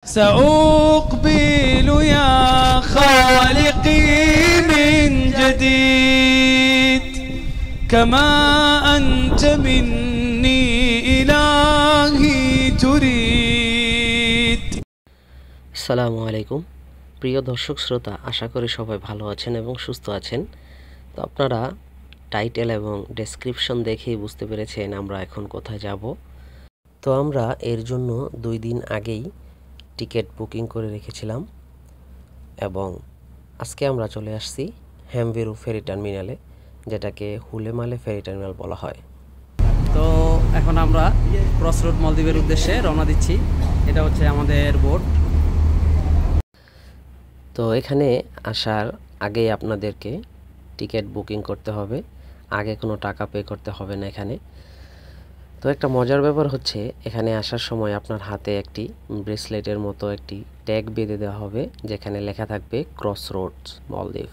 سأقبل يا خالقي من جديد كما أنت مني إلهي تريد। আসসালামু আলাইকুম প্রিয় দর্শক শ্রোতা, আশা করি সবাই ভালো আছেন এবং সুস্থ আছেন। তো আপনারা টাইটেল এবং ডেসক্রিপশন দেখেই বুঝতে পেরেছেন আমরা এখন কোথায় যাব। তো আমরা এর জন্য 2 দিন আগেই টিকিট বুকিং করে রেখেছিলাম এবং আজকে আমরা চলে আসছি হ্যামভেরু ফেরি টার্মিনালে, যেটাকে হুলেমালে ফেরি টার্মিনাল বলা হয়। তো এখন আমরা ক্রসরোড মলদ্বীপের উদ্দেশ্যে রওনা দিচ্ছি। এটা হচ্ছে আমাদের বোট। তো এখানে আসার আগেই আপনাদেরকে টিকিট বুকিং করতে হবে, আগে কোনো টাকা পে করতে হবে না এখানে। তো একটা মজার ব্যাপার হচ্ছে, এখানে আসার সময় আপনার হাতে একটি ব্রেসলেটের মতো একটি ট্যাগ বেঁধে দেওয়া হবে, যেখানে লেখা থাকবে ক্রসরোডস মলদ্বীপ।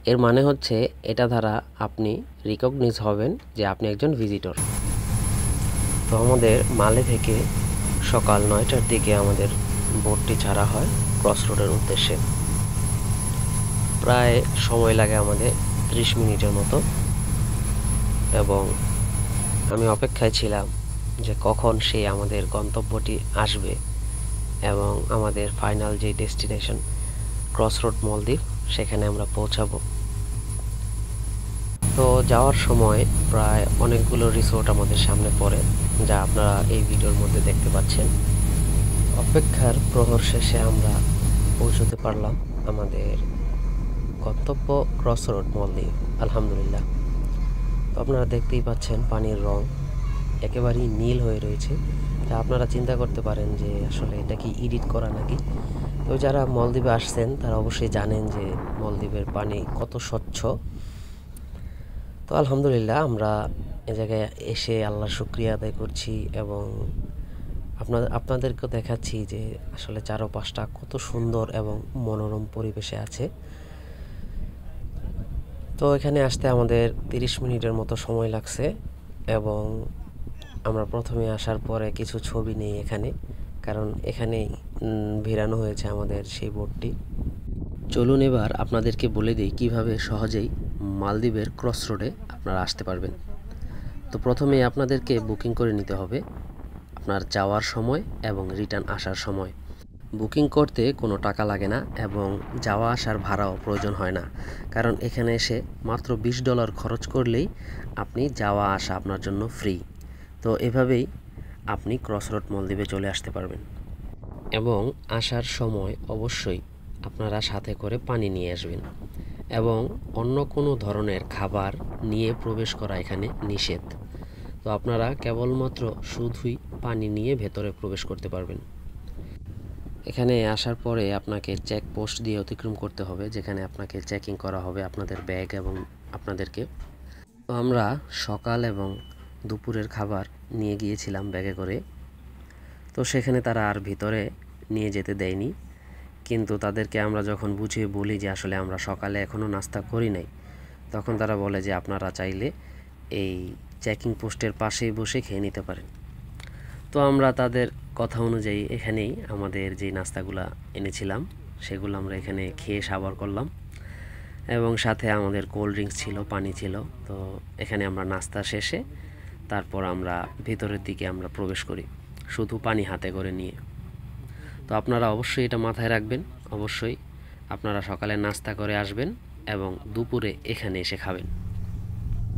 এর মানে হচ্ছে এটা দ্বারা আপনি রিকগনাইজ হবেন যে আপনি একজন ভিজিটর। তো আমাদের মালে থেকে সকাল 9টার দিকে আমাদের বোটটি ছাড়া হয় ক্রসরোডের উদ্দেশ্যে। প্রায় সময় লাগে আমাদের 30 মিনিটের মতো এবং আমি অপেক্ষায় ছিলাম যে কখন সে আমাদের গন্তব্যটি আসবে এবং আমাদের ফাইনাল যে ডেস্টিনেশন ক্রসরোড মলদ্বীপ সেখানে আমরা পৌঁছাবো। তো যাওয়ার সময় প্রায় অনেকগুলো রিসোর্ট আমাদের সামনে পড়ে, যা আপনারা এই ভিডিওর মধ্যে দেখতে পাচ্ছেন। অপেক্ষার প্রহর শেষে আমরা পৌঁছতে পারলাম আমাদের গন্তব্য ক্রসরোড মলদ্বীপ, আলহামদুলিল্লাহ। তো আপনারা দেখতেই পাচ্ছেন পানির রং একেবারেই নীল হয়ে রয়েছে। তা আপনারা চিন্তা করতে পারেন যে আসলে এটা কি এডিট করা নাকি। তো যারা মলদ্বীপে আসছেন তারা অবশ্যই জানেন যে মলদ্বীপের পানি কত স্বচ্ছ। তো আলহামদুলিল্লাহ আমরা এ জায়গায় এসে আল্লাহর শুকরিয়া আদায় করছি এবং আপনাদেরকে দেখাচ্ছি যে আসলে চারপাশটা কত সুন্দর এবং মনোরম পরিবেশে আছে। তো এখানে আসতে আমাদের 30 মিনিটের মতো সময় লাগছে এবং আমরা প্রথমে আসার পরে কিছু ছবি নেই এখানে, কারণ এখানে ভিড়ানো হয়েছে আমাদের সেই বোটটি। চলুন এবার আপনাদেরকে বলে দিই কিভাবে সহজেই মালদ্বীপের ক্রসরোডে আপনারা আসতে পারবেন। তো প্রথমে আপনাদেরকে বুকিং করে নিতে হবে আপনার যাওয়ার সময় এবং রিটার্ন আসার সময়। বুকিং করতে কোনো টাকা লাগে না এবং যাওয়া আসার ভাড়াও প্রয়োজন হয় না, কারণ এখানে এসে মাত্র $20 খরচ করলেই আপনি যাওয়া আসা আপনার জন্য ফ্রি। তো এভাবেই আপনি ক্রসরোড মলদ্বীপে চলে আসতে পারবেন এবং আসার সময় অবশ্যই আপনারা সাথে করে পানি নিয়ে আসবেন এবং অন্য কোনো ধরনের খাবার নিয়ে প্রবেশ করা এখানে নিষেধ। তো আপনারা কেবলমাত্র শুধুই পানি নিয়ে ভেতরে প্রবেশ করতে পারবেন। এখানে আসার পরে আপনাকে চেক পোস্ট দিয়ে অতিক্রম করতে হবে, যেখানে আপনাকে চেকিং করা হবে আপনাদের ব্যাগ এবং আপনাদেরকে। তো আমরা সকাল এবং দুপুরের খাবার নিয়ে গিয়েছিলাম ব্যাগে করে। তো সেখানে তারা আর ভিতরে নিয়ে যেতে দেয়নি, কিন্তু তাদেরকে আমরা যখন বুঝিয়ে বলি যে আসলে আমরা সকালে এখনও নাস্তা করি নাই, তখন তারা বলে যে আপনারা চাইলে এই চেকিং পোস্টের পাশেই বসে খেয়ে নিতে পারেন। তো আমরা তাদের কথা অনুযায়ী এখানেই আমাদের যে নাস্তাগুলো এনেছিলাম সেগুলো আমরা এখানে খেয়ে সাবার করলাম এবং সাথে আমাদের কোল্ড ড্রিঙ্কস ছিল, পানি ছিল। তো এখানে আমরা নাস্তা শেষে তারপর আমরা ভিতরের দিকে আমরা প্রবেশ করি শুধু পানি হাতে করে নিয়ে। তো আপনারা অবশ্যই এটা মাথায় রাখবেন, অবশ্যই আপনারা সকালে নাস্তা করে আসবেন এবং দুপুরে এখানে এসে খাবেন।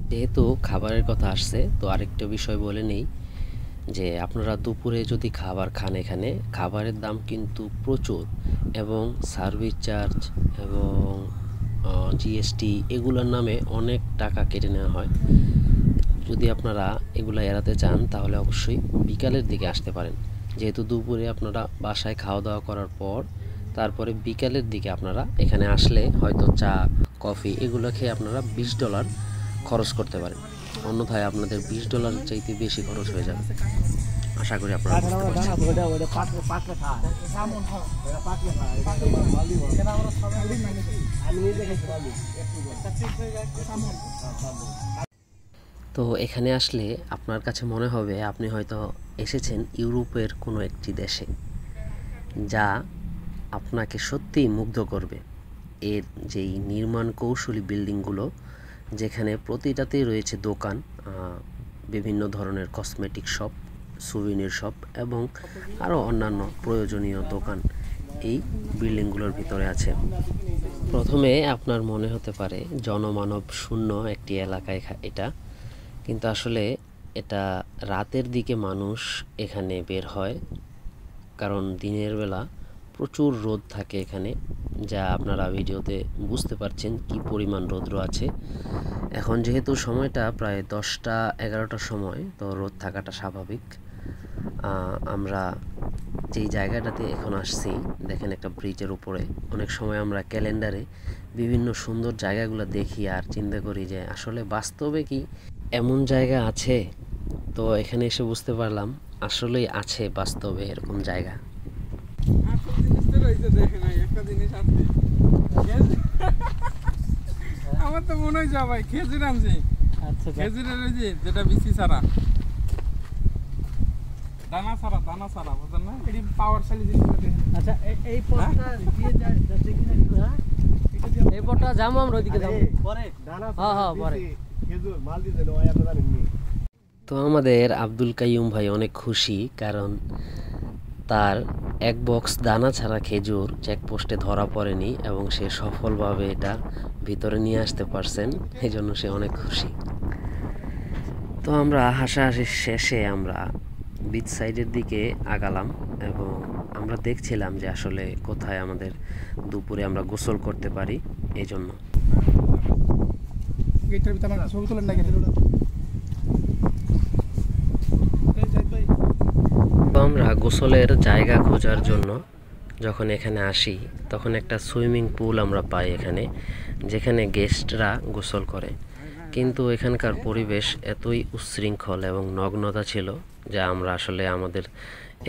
যেহেতু খাবারের কথা আসছে, তো আরেকটা বিষয় বলে নেই যে আপনারা দুপুরে যদি খাবার খান, এখানে খাবারের দাম কিন্তু প্রচুর এবং সার্ভিস চার্জ এবং জিএসটি এগুলোর নামে অনেক টাকা কেটে নেওয়া হয়। যদি আপনারা এগুলো এড়াতে চান তাহলে অবশ্যই বিকালের দিকে আসতে পারেন, যেহেতু দুপুরে আপনারা বাসায় খাওয়া দাওয়া করার পর তারপরে বিকালের দিকে আপনারা এখানে আসলে হয়তো চা কফি এগুলো খেয়ে আপনারা $20 খরচ করতে পারেন, অন্যথায় আপনাদের $20 চাইতে বেশি খরচ হয়ে যাবে। আশা করি আপনারা বুঝতে পারছেন। তো এখানে আসলে আপনার কাছে মনে হবে আপনি হয়তো এসেছেন ইউরোপের কোনো একটি দেশে, যা আপনাকে সত্যিই মুগ্ধ করবে। এর যেই নির্মাণ কৌশলী বিল্ডিংগুলো, যেখানে প্রতিটাতেই রয়েছে দোকান, বিভিন্ন ধরনের কসমেটিক শপ, সুভিনির শপ এবং আরও অন্যান্য প্রয়োজনীয় দোকান এই বিল্ডিংগুলোর ভিতরে আছে। প্রথমে আপনার মনে হতে পারে জনমানব শূন্য একটি এলাকায় এটা, কিন্তু আসলে এটা রাতের দিকে মানুষ এখানে বের হয়, কারণ দিনের বেলা প্রচুর রোদ থাকে এখানে, যা আপনারা ভিডিওতে বুঝতে পারছেন কি পরিমাণ রৌদ্র আছে। এখন যেহেতু সময়টা প্রায় 10টা-11টার সময়, তো রোদ থাকাটা স্বাভাবিক। আমরা যেই জায়গাটাতে এখন আসছি, দেখেন একটা ব্রিজের উপরে, অনেক সময় আমরা ক্যালেন্ডারে বিভিন্ন সুন্দর জায়গাগুলো দেখি আর চিন্তা করি যে আসলে বাস্তবে কি এমন জায়গা আছে। তো এখানে এসে বুঝতে পারলাম আসলেই আছে বাস্তবে এরকম জায়গা। আমার তো মনে হয় ভাই খেজুর আনছি। আচ্ছা, খেজুরের ওই যে যেটা বিসি ছাড়া, দানা ছাড়া বুঝলেন না, এটি পাওয়ারশালী জিনিস। আচ্ছা, এই পথটা দিয়ে যাচ্ছে কিনা একটু? হ্যাঁ, এই পথটা যাবো আমরা, ওইদিকে যাবো পরে। হ্যাঁ পরে খেজুর মাল দিতে হয়, আপনি জানেননি। তো আমাদের আব্দুল কাইয়ুম ভাই অনেক খুশি, কারণ তার এক বক্স দানা ছাড়া খেজুর চেকপোস্টে ধরা পড়েনি এবং সে সফলভাবে এটা ভিতরে নিয়ে আসতে পারছেন, এই জন্য সে অনেক খুশি। তো আমরা হাসাহাসি শেষে আমরা বিচ সাইডের দিকে আগালাম এবং আমরা দেখছিলাম যে আসলে কোথায় আমাদের দুপুরে আমরা গোসল করতে পারি। এই জন্য আমরা গোসলের জায়গা খোঁজার জন্য যখন এখানে আসি, তখন একটা সুইমিং পুল আমরা পাই এখানে, যেখানে গেস্টরা গোসল করে। কিন্তু এখানকার পরিবেশ এতই উচ্ছৃঙ্খল এবং নগ্নতা ছিল যা আমরা আসলে আমাদের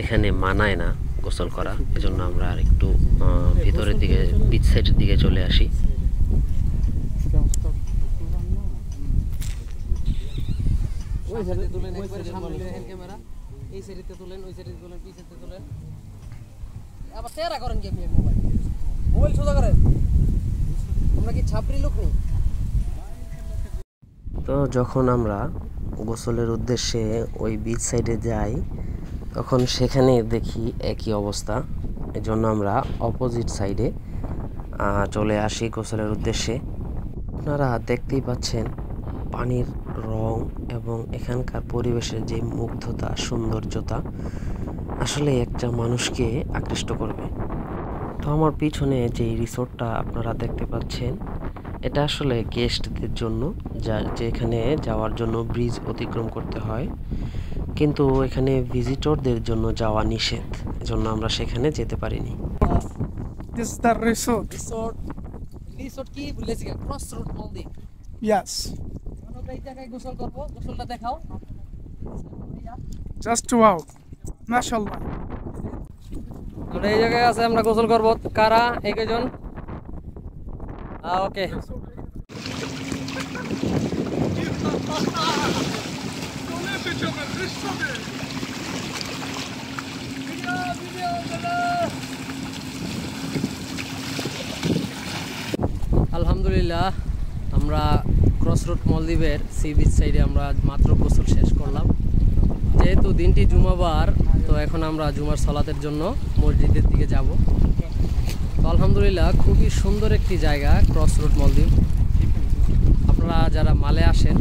এখানে মানায় না গোসল করা। এজন্য আমরা আর একটু ভিতরের দিকে, বিচ সাইডের দিকে চলে আসি। এই সাইডে তুলেন, ওই সাইডে তুলেন, পিছনে তুলেন, আবার তেরা করেন কি আপনি? মোবাইল সোজা করেন, আমরা কি ছাপরি লোক নেই? তো যখন আমরা গোসলের উদ্দেশ্যে ওই বিচ সাইডে যাই, তখন সেখানে দেখি একই অবস্থা। এজন্য আমরা অপোজিট সাইডে চলে আসি গোসলের উদ্দেশ্যে। আপনারা দেখতেই পাচ্ছেন পানির রং এবং এখানকার পরিবেশের যে মুগ্ধতা, সৌন্দর্যতা আসলে একটা মানুষকে আকৃষ্ট করবে। তো আমার পিছনে যে রিসোর্টটা আপনারা দেখতে পাচ্ছেন, এটা আসলে গেস্টদের জন্য, যেখানে যাওয়ার জন্য ব্রিজ অতিক্রম করতে হয়, কিন্তু এখানে ভিজিটরদের জন্য যাওয়া নিষেধ, এজন্য আমরা সেখানে যেতে পারিনি। This is the resort. Resort কি বলেছি? ক্রসরোড মলদ্বীপ। Yes. আমরা এই জায়গায় গোসল করব, গোসলটা দেখাও। Just wow. MashaAllah. আমরা এই জায়গায় আছে, আমরা গোসল করব। কারা? এই কয়জন? ওকে। আলহামদুলিল্লাহ, আমরা ক্রসরোড মলদ্বীপের সি বিচ সাইডে আমরা মাত্র গোসল শেষ করলাম। যেহেতু দিনটি জুমাবার, তো এখন আমরা জুমার সালাতের জন্য মসজিদের দিকে যাব। তো আলহামদুলিল্লাহ, খুবই সুন্দর একটি জায়গা ক্রসরোড মলদ্বীপ। আপনারা যারা মালে আসেন,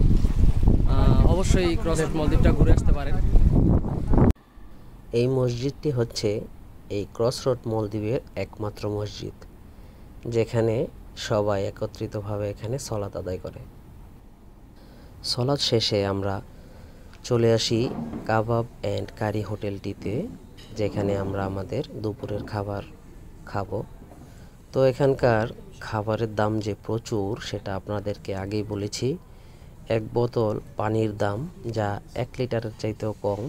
অবশ্যই ক্রসরোড মলদ্বীপটা ঘুরে আসতে পারেন। এই মসজিদটি হচ্ছে এই ক্রসরোড মলদ্বীপের একমাত্র মসজিদ, যেখানে সবাই একত্রিতভাবে এখানে সলাত আদায় করে। সলাত শেষে আমরা চলে আসি কাবাব অ্যান্ড কারি হোটেলটিতে, যেখানে আমরা আমাদের দুপুরের খাবার খাবো। তো এখানকার খাবারের দাম যে প্রচুর, সেটা আপনাদেরকে আগেই বলেছি। এক বোতল পানির দাম, যা 1 লিটারের চাইতেও কম,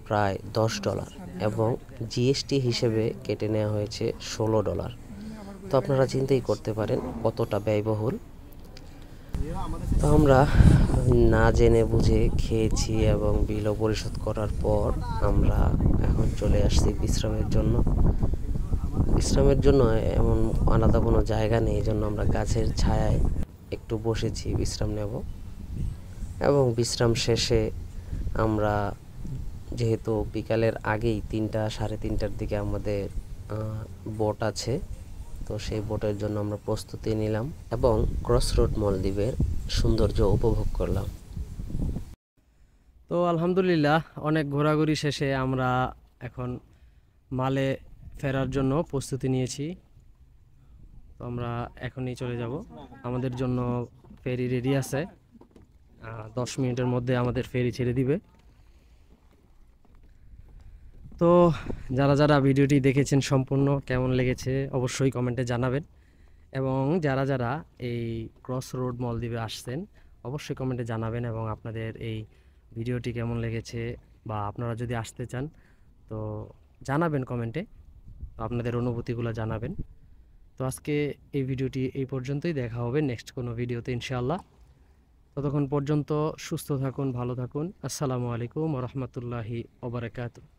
প্রায় $10 এবং জিএসটি হিসেবে কেটে নেওয়া হয়েছে $16। তো আপনারা চিন্তাই করতে পারেন কতটা ব্যয়বহুল। তো আমরা না জেনে বুঝে খেয়েছি এবং বিলও পরিশোধ করার পর আমরা এখন চলে আসছি বিশ্রামের জন্য। বিশ্রামের জন্য এমন আলাদা কোনো জায়গা নেই, এই জন্য আমরা গাছের ছায়ায় একটু বসেছি বিশ্রাম নেব। এবং বিশ্রাম শেষে আমরা যেহেতু বিকালের আগেই 3টা সাড়ে 3টার দিকে আমাদের বোট আছে, তো সেই বোটের জন্য আমরা প্রস্তুতি নিলাম এবং ক্রসরোড মলদ্বীপের সৌন্দর্য উপভোগ করলাম। তো আলহামদুলিল্লাহ অনেক ঘোরাঘুরি শেষে আমরা এখন মালে ফেরার জন্য প্রস্তুতি নিয়েছি। তো আমরা এখনই চলে যাব, আমাদের জন্য ফেরি রেডি আছে, 10 মিনিটের মধ্যে আমাদের ফেরি ছেড়ে দিবে। তো যারা যারা ভিডিওটি দেখেছেন সম্পূর্ণ কেমন লেগেছে অবশ্যই কমেন্টে জানাবেন, এবং যারা যারা এই ক্রসরোড মলদ্বীপে আসছেন অবশ্যই কমেন্টে জানাবেন, এবং আপনাদের এই ভিডিওটি কেমন লেগেছে বা আপনারা যদি আসতে চান তো জানাবেন কমেন্টে, তো আপনাদের অনুভূতিগুলো জানাবেন। তো আজকে এই ভিডিওটি এই পর্যন্তই, দেখা হবে নেক্সট কোনো ভিডিওতে ইনশাআল্লাহ। ততক্ষণ পর্যন্ত সুস্থ থাকুন, ভালো থাকুন। আসসালামু আলাইকুম ওয়া রাহমাতুল্লাহি ওয়া বারাকাতুহু।